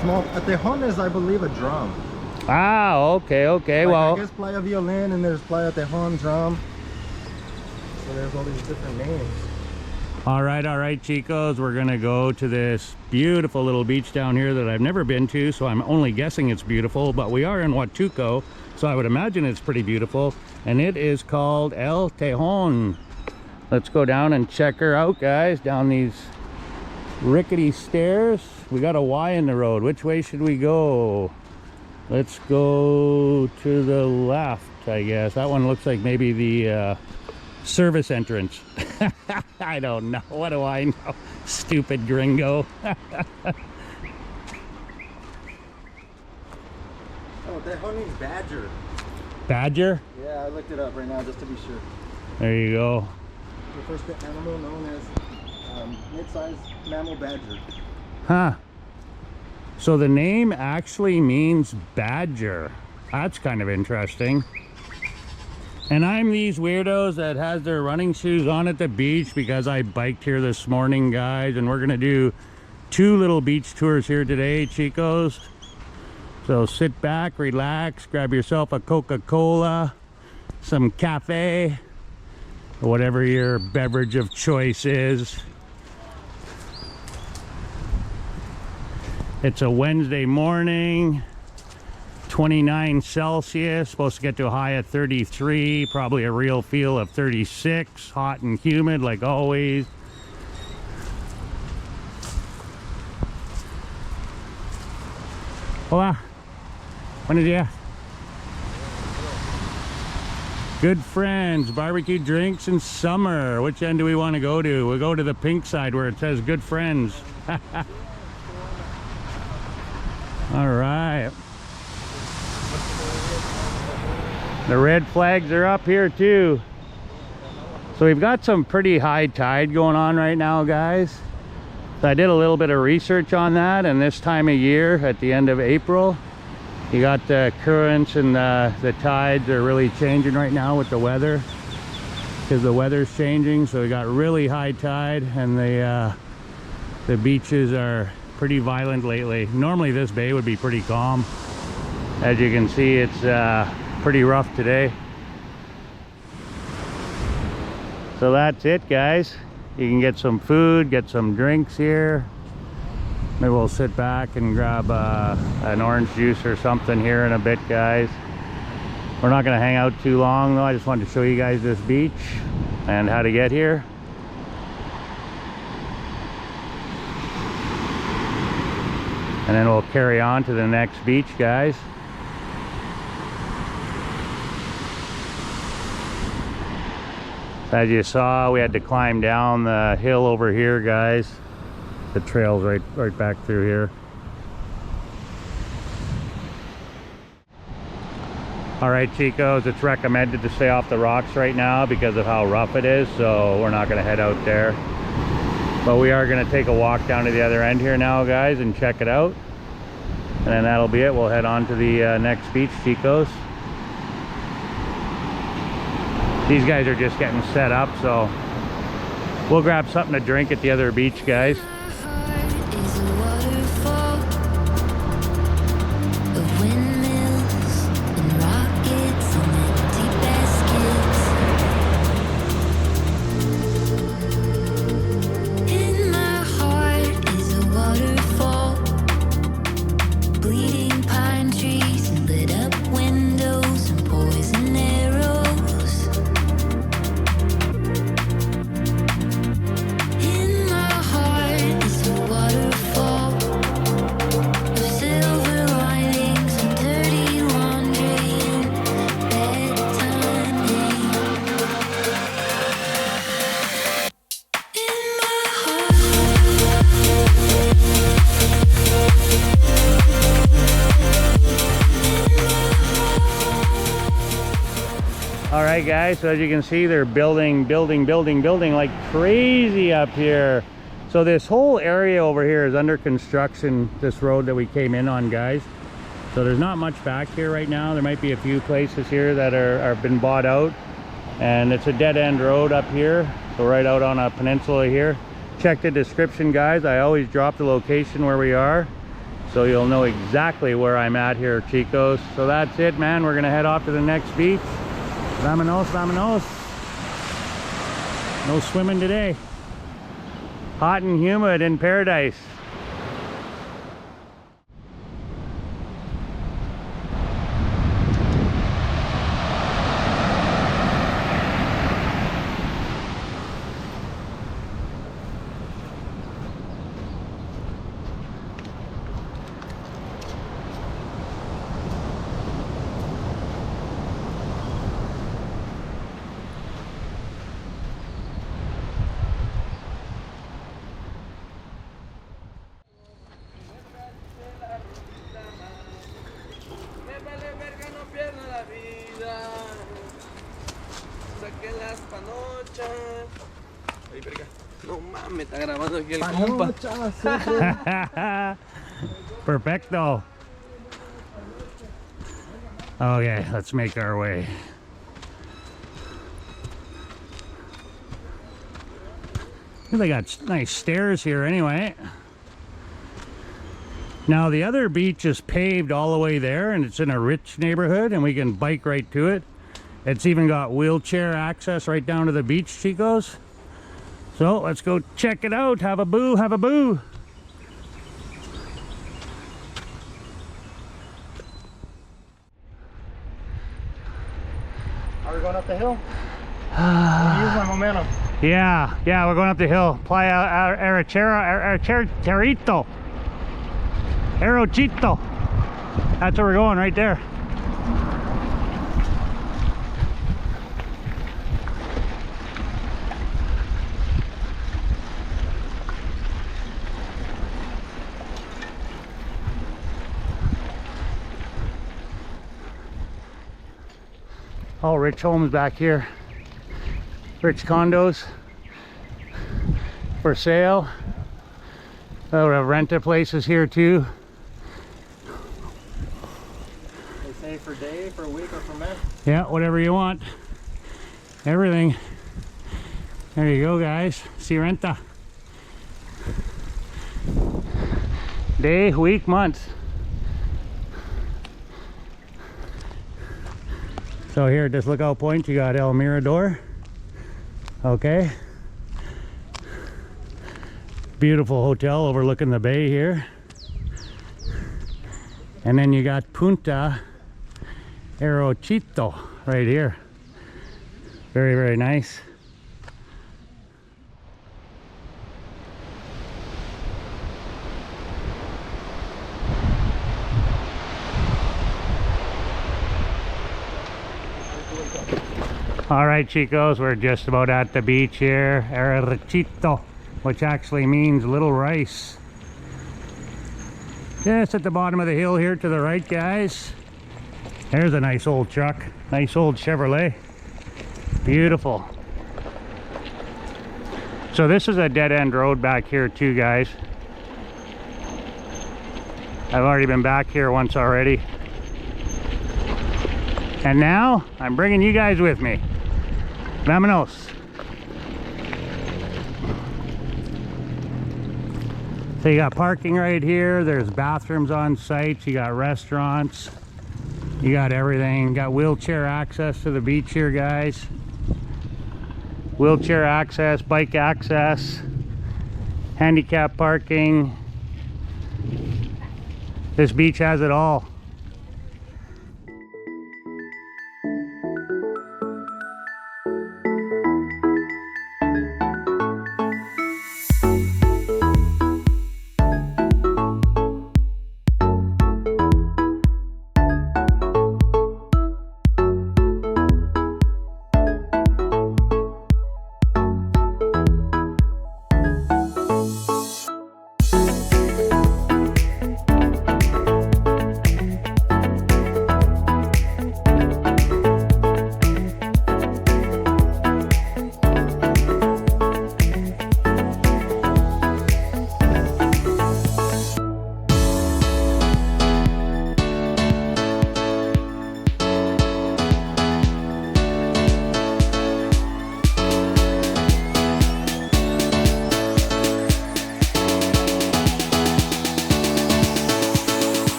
small. A Tejon is, I believe, a drum. Ah, okay, okay. Like, Well, I guess Playa Violin, and there's Playa Tejon drum. So there's all these different names. all right, Chicos. We're gonna go to this beautiful little beach down here that I've never been to, so I'm only guessing it's beautiful. But we are in Huatulco, so I would imagine it's pretty beautiful. And it is called El Tejon. Let's go down and check her out, guys. Down these rickety stairs. We got a Y in the road. Which way should we go? Let's go to the left, I guess. That one looks like maybe the service entrance. I don't know. What do I know? Stupid gringo. Oh, Tejon means badger. Badger? Yeah, I looked it up right now just to be sure. There you go. The first animal known as mid-sized mammal badger. Huh. So the name actually means badger. That's kind of interesting. And I'm these weirdos that has their running shoes on at the beach because I biked here this morning, guys, and we're gonna do 2 little beach tours here today, Chicos. So sit back, relax, grab yourself a Coca-Cola, some cafe, or whatever your beverage of choice is. It's a Wednesday morning, 29 Celsius, supposed to get to a high of 33, probably a real feel of 36, hot and humid like always. Hola, buenos días. Good friends, barbecue drinks in summer. Which end do we want to go to? We'll go to the pink side where it says good friends. All right. The red flags are up here too. So we've got some pretty high tide going on right now, guys. So I did a little bit of research on that, and this time of year at the end of April, you got the currents and the tides are really changing right now with the weather, because the weather's changing. So we got really high tide, and the beaches are pretty violent lately. Normally this bay would be pretty calm. As you can see, it's pretty rough today. So that's it, guys. You can get some food, get some drinks here. Maybe we'll sit back and grab an orange juice or something here in a bit, guys. We're not gonna hang out too long though. I just wanted to show you guys this beach and how to get here. And then we'll carry on to the next beach, guys. As you saw, we had to climb down the hill over here, guys. The trail's right back through here. All right, Chicos, it's recommended to stay off the rocks right now because of how rough it is, so we're not gonna head out there. But we are gonna take a walk down to the other end here now, guys, and check it out. And then that'll be it. We'll head on to the next beach, Chicos. These guys are just getting set up, so we'll grab something to drink at the other beach, guys. All right, guys, so as you can see, they're building like crazy up here. So this whole area over here is under construction, this road that we came in on, guys. So there's not much back here right now. There might be a few places here that are been bought out, and it's a dead-end road up here, so right out on a peninsula here. Check the description, guys. I always drop the location where we are, so you'll know exactly where I'm at here, chicos. So that's it, man. We're gonna head off to the next beach. Vámonos, vámonos. No swimming today. Hot and humid in paradise. No mames, está grabando aquí el compa. Perfecto. Okay, let's make our way. They got nice stairs here anyway. Now the other beach is paved all the way there, and it's in a rich neighborhood, and we can bike right to it. It's even got wheelchair access right down to the beach, chicos. So let's go check it out. Have a boo, have a boo. Are we going up the hill? Use my momentum. Yeah, we're going up the hill. Playa Arrocito. Arrocito. That's where we're going, right there. All rich homes back here. Rich condos for sale. Oh, we have rental places here too. They say for day, for a week, or for month. Yeah, whatever you want. Everything. There you go, guys. Si renta. Day, week, month. So here at this lookout point, you got El Mirador. Okay. Beautiful hotel overlooking the bay here. And then you got Punta Arrocito right here. Very, very nice. All right, chicos, we're just about at the beach here, Arrocito, which actually means little rice. Just at the bottom of the hill here to the right, guys. There's a nice old truck, nice old Chevrolet. Beautiful. So this is a dead-end road back here too, guys. I've already been back here once already. And now, I'm bringing you guys with me. Vámonos. So you got parking right here. There's bathrooms on site. You got restaurants. You got everything. You got wheelchair access to the beach here, guys. Wheelchair access, bike access, handicap parking. This beach has it all.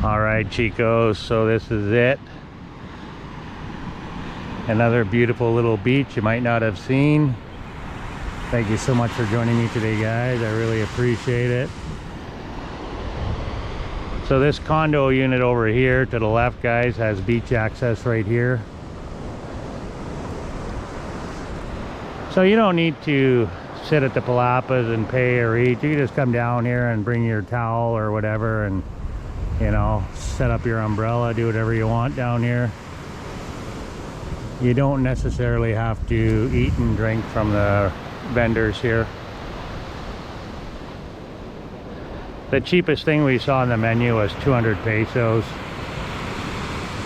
All right, Chicos, so this is it. Another beautiful little beach you might not have seen. Thank you so much for joining me today, guys. I really appreciate it. So this condo unit over here to the left, guys, has beach access right here. So you don't need to sit at the palapas and pay or eat. You can just come down here and bring your towel or whatever and, you know, set up your umbrella, do whatever you want down here. You don't necessarily have to eat and drink from the vendors here. The cheapest thing we saw on the menu was 200 pesos.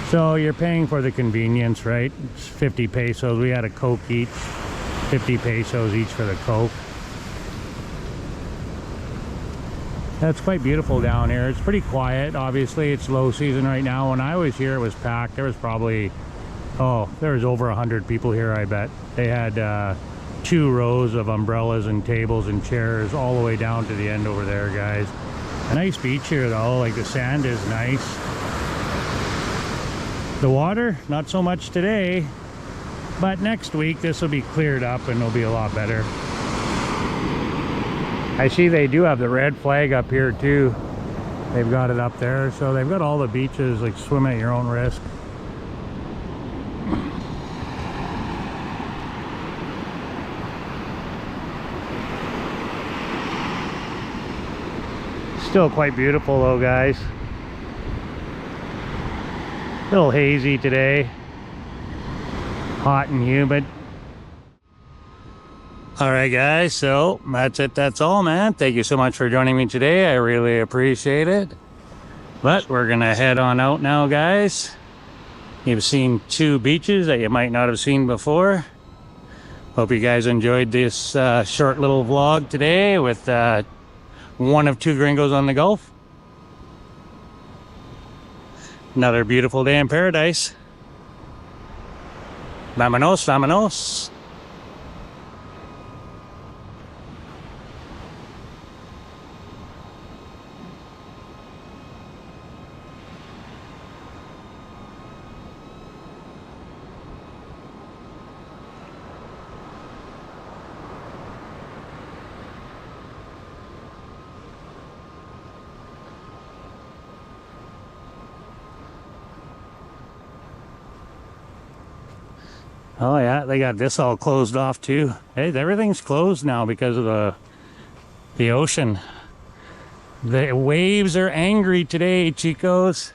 So you're paying for the convenience, right? It's 50 pesos. We had a Coke each, 50 pesos each for the Coke. That's quite beautiful down here. It's pretty quiet. Obviously, it's low season right now. When I was here, it was packed. There was probably, oh, there was over 100 people here, I bet. They had 2 rows of umbrellas and tables and chairs all the way down to the end over there, guys. A nice beach here though, like the sand is nice. The water, not so much today, but next week this will be cleared up and it'll be a lot better. I see they do have the red flag up here too. They've got it up there, so they've got all the beaches, like swim at your own risk. Still quite beautiful though, guys. A little hazy today, hot and humid. All right, guys, so that's it. That's all, man. Thank you so much for joining me today. I really appreciate it. But we're gonna head on out now, guys. You've seen 2 beaches that you might not have seen before. Hope you guys enjoyed this short little vlog today with one of 2 gringos on the Gulf. Another beautiful day in paradise. Vámonos, vámonos. Oh yeah, they got this all closed off too. Hey, everything's closed now because of the ocean. The waves are angry today, Chicos.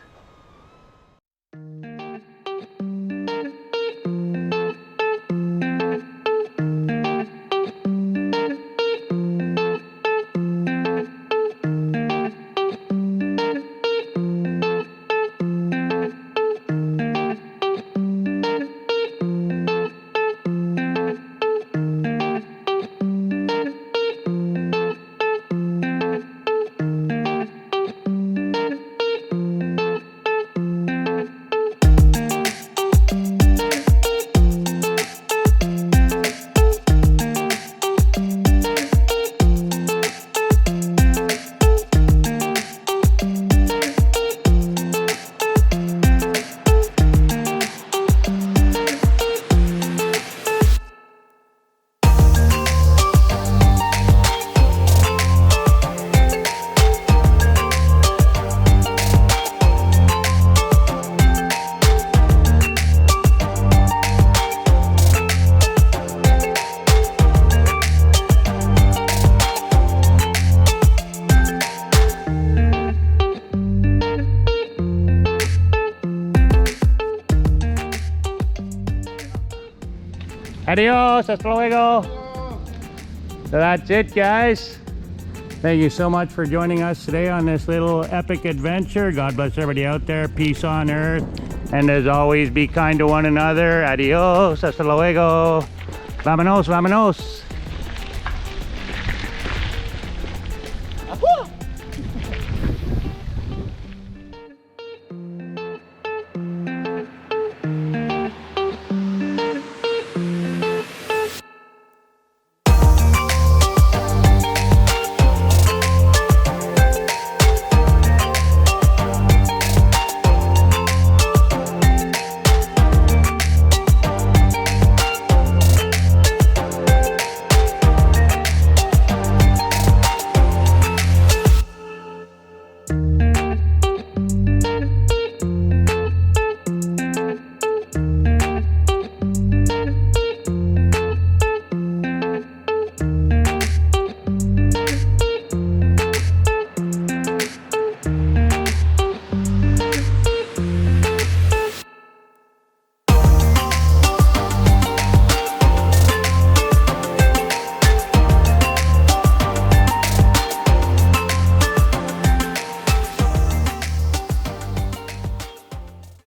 Adios, hasta luego. So that's it, guys. Thank you so much for joining us today on this little epic adventure. God bless everybody out there. Peace on earth. And as always, be kind to one another. Adios, hasta luego. Vámonos, vámonos.